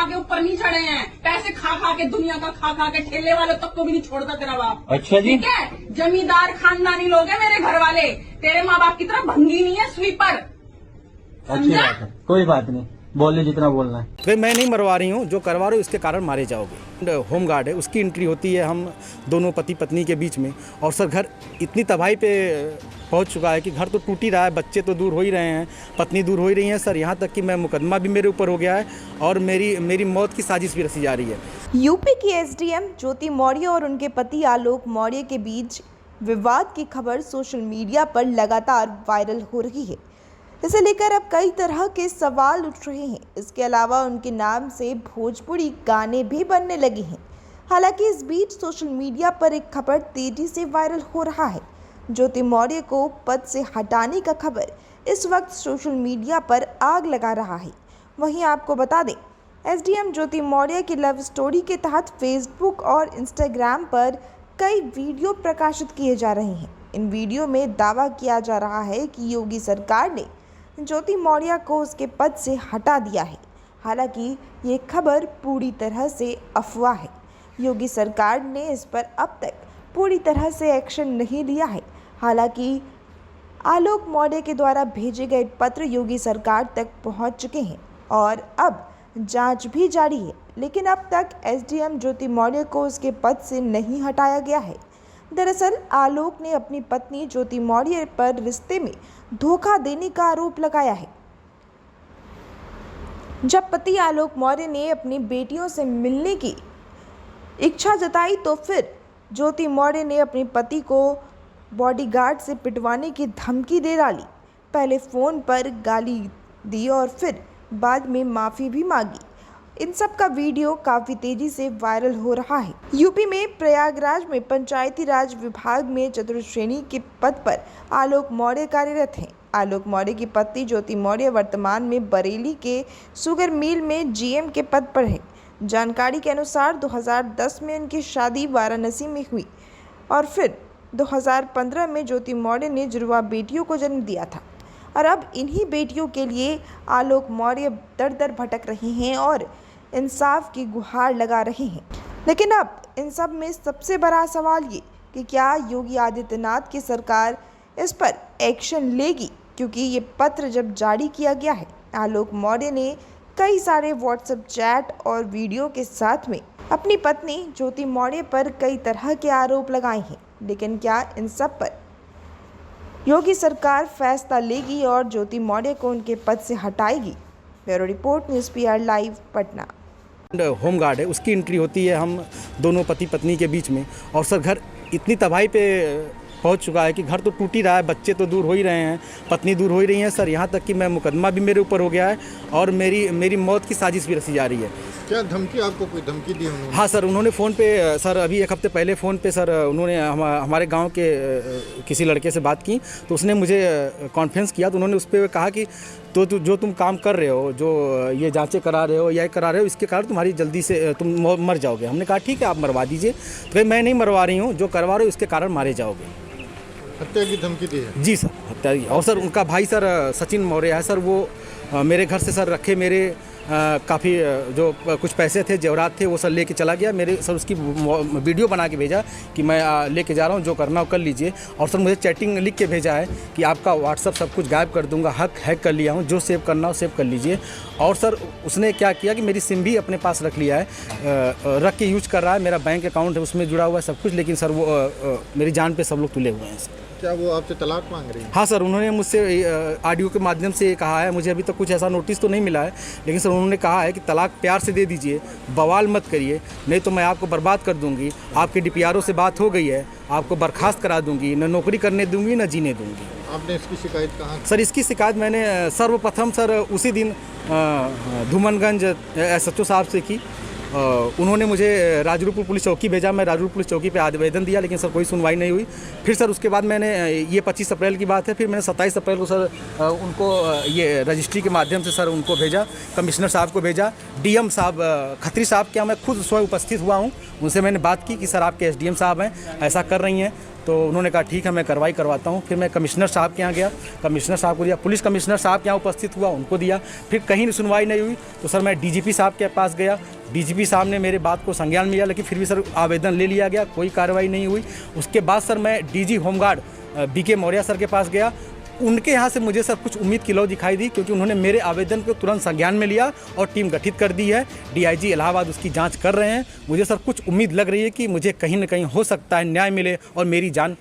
के ऊपर नहीं चढ़े हैं, पैसे खा खा के, दुनिया का खा खा के, ठेले वालों तक को भी नहीं छोड़ता तेरा बाप। अच्छा जी, ठीक है, जमींदार खानदानी लोग हैं मेरे घर वाले, तेरे माँ बाप की तरह भंगी नहीं है, स्वीपर। अच्छी बात है, कोई बात नहीं, बोल ले जितना बोलना है। फिर मैं नहीं मरवा रही हूँ, जो करवा रहे हो इसके कारण मारे जाओगे। होम गार्ड है, उसकी एंट्री होती है हम दोनों पति पत्नी के बीच में। और सर घर इतनी तबाही पे पहुँच चुका है कि घर तो टूट ही रहा है, बच्चे तो दूर हो ही रहे हैं, पत्नी दूर हो ही रही है सर। यहाँ तक कि मैं मुकदमा भी मेरे ऊपर हो गया है और मेरी मौत की साजिश भी रची जा रही है। यूपी की एसडीएम ज्योति मौर्य और उनके पति आलोक मौर्य के बीच विवाद की खबर सोशल मीडिया पर लगातार वायरल हो रही है। इसे लेकर अब कई तरह के सवाल उठ रहे हैं। इसके अलावा उनके नाम से भोजपुरी गाने भी बनने लगे हैं। हालांकि इस बीच सोशल मीडिया पर एक खबर तेजी से वायरल हो रहा है। ज्योति मौर्य को पद से हटाने का खबर इस वक्त सोशल मीडिया पर आग लगा रहा है। वहीं आपको बता दें, एसडीएम ज्योति मौर्य की लव स्टोरी के तहत फेसबुक और इंस्टाग्राम पर कई वीडियो प्रकाशित किए जा रहे हैं। इन वीडियो में दावा किया जा रहा है कि योगी सरकार ने ज्योति मौर्य को उसके पद से हटा दिया है। हालांकि ये खबर पूरी तरह से अफवाह है। योगी सरकार ने इस पर अब तक पूरी तरह से एक्शन नहीं लिया है। हालांकि आलोक मौर्य के द्वारा भेजे गए पत्र योगी सरकार तक पहुंच चुके हैं और अब जांच भी जारी है। लेकिन अब तक एसडीएम ज्योति मौर्य को उसके पद से नहीं हटाया गया है। दरअसल आलोक ने अपनी पत्नी ज्योति मौर्य पर रिश्ते में धोखा देने का आरोप लगाया है। जब पति आलोक मौर्य ने अपनी बेटियों से मिलने की इच्छा जताई तो फिर ज्योति मौर्य ने अपने पति को बॉडीगार्ड से पिटवाने की धमकी दे डाली। पहले फ़ोन पर गाली दी और फिर बाद में माफ़ी भी मांगी। इन सब का वीडियो काफ़ी तेज़ी से वायरल हो रहा है। यूपी में प्रयागराज में पंचायती राज विभाग में चतुर्थ श्रेणी के पद पर आलोक मौर्य कार्यरत हैं। आलोक मौर्य की पत्नी ज्योति मौर्य वर्तमान में बरेली के शुगर मिल में जीएम के पद पर है। जानकारी के अनुसार 2010 में उनकी शादी वाराणसी में हुई और फिर 2015 में ज्योति मौर्य ने जुड़वा बेटियों को जन्म दिया था। और अब इन्हीं बेटियों के लिए आलोक मौर्य दर दर भटक रहे हैं और इंसाफ की गुहार लगा रहे हैं। लेकिन अब इन सब में सबसे बड़ा सवाल ये कि क्या योगी आदित्यनाथ की सरकार इस पर एक्शन लेगी, क्योंकि ये पत्र जब जारी किया गया है, आलोक मौर्य ने कई सारे व्हाट्सएप चैट और वीडियो के साथ में अपनी पत्नी ज्योति मौर्य पर कई तरह के आरोप लगाए हैं। लेकिन क्या इन सब पर योगी सरकार फैसला लेगी और ज्योति मौर्य को उनके पद से हटाएगी? Bureau report, news PR live, Patna. Home guard है, उसकी एंट्री होती है हम दोनों पति पत्नी के बीच में। और सर घर इतनी तबाही पे पहुंच चुका है कि घर तो टूट ही रहा है, बच्चे तो दूर हो ही रहे हैं, पत्नी दूर हो ही रही है सर। यहाँ तक कि मैं मुकदमा भी मेरे ऊपर हो गया है और मेरी मौत की साजिश भी रची जा रही है। क्या धमकी, आपको कोई धमकी दी उन्होंने? हाँ सर, उन्होंने फ़ोन पे सर अभी एक हफ्ते पहले फ़ोन पे सर उन्होंने हमारे गांव के किसी लड़के से बात की तो उसने मुझे कॉन्फ्रेंस किया। तो उन्होंने उस पर कहा कि तो जो तुम काम कर रहे हो, जो ये जांचें करा रहे हो या करा रहे हो, इसके कारण तुम्हारी जल्दी से तुम मर जाओगे। हमने कहा ठीक है, आप मरवा दीजिए। तो मैं नहीं मरवा रही हूँ, जो करवा रहे हो इसके कारण मारे जाओगे। हत्या की धमकी दी है? जी सर, हत्या की। और सर उनका भाई सर सचिन मौर्य है सर, वो मेरे घर से सर रखे मेरे काफ़ी जो कुछ पैसे थे, जेवरात थे, वो सर लेके चला गया। मेरे सर उसकी वीडियो बना के भेजा कि मैं लेके जा रहा हूँ, जो करना हो कर लीजिए। और सर मुझे चैटिंग लिख के भेजा है कि आपका व्हाट्सअप सब कुछ गायब कर दूंगा, हैक कर लिया हूँ, जो सेव करना हो सेव कर लीजिए। और सर उसने क्या किया कि मेरी सिम भी अपने पास रख लिया है, रख के यूज कर रहा है। मेरा बैंक अकाउंट है, उसमें जुड़ा हुआ है सब कुछ। लेकिन सर वो मेरी जान पे सब लोग तुले हुए हैं सर। क्या वो आपसे तलाक मांग रही है? हाँ सर, उन्होंने मुझसे ऑडियो के माध्यम से कहा है। मुझे अभी तक कुछ ऐसा नोटिस तो नहीं मिला है, लेकिन सर उन्होंने कहा है कि तलाक प्यार से दे दीजिए, बवाल मत करिए, नहीं तो मैं आपको बर्बाद कर दूंगी। आपके DPRO से बात हो गई है, आपको बर्खास्त करा दूंगी, न नौकरी करने दूंगी न जीने दूंगी। आपने इसकी शिकायत कहाँ? सर इसकी शिकायत मैंने सर्वप्रथम सर उसी दिन धूमनगंज SHO साहब से की। उन्होंने मुझे राजरूपुर पुलिस चौकी भेजा, मैं राजरूपुर पुलिस चौकी पे आवेदन दिया, लेकिन सर कोई सुनवाई नहीं हुई। फिर सर उसके बाद मैंने, ये 25 अप्रैल की बात है, फिर मैंने 27 अप्रैल को सर उनको ये रजिस्ट्री के माध्यम से सर उनको भेजा, कमिश्नर साहब को भेजा, डीएम साहब खत्री साहब के यहाँ मैं खुद स्वयं उपस्थित हुआ हूँ। उनसे मैंने बात की कि सर आपके एसडीएम साहब हैं, ऐसा कर रही हैं, तो उन्होंने कहा ठीक है मैं कार्रवाई करवाता हूँ। फिर मैं कमिश्नर साहब के यहाँ गया, कमिश्नर साहब को दिया, पुलिस कमिश्नर साहब के यहाँ उपस्थित हुआ, उनको दिया। फिर कहीं सुनवाई नहीं हुई तो सर मैं डीजीपी साहब के पास गया, डीजीपी साहब ने मेरे बात को संज्ञान में लिया, लेकिन फिर भी सर आवेदन ले लिया गया, कोई कार्रवाई नहीं हुई। उसके बाद सर मैं DG home guard BK Maurya sir के पास गया, उनके यहाँ से मुझे सर कुछ उम्मीद की लौ दिखाई दी, क्योंकि उन्होंने मेरे आवेदन को तुरंत संज्ञान में लिया और टीम गठित कर दी है। डीआईजी इलाहाबाद उसकी जांच कर रहे हैं। मुझे सर कुछ उम्मीद लग रही है कि मुझे कहीं ना कहीं हो सकता है न्याय मिले और मेरी जान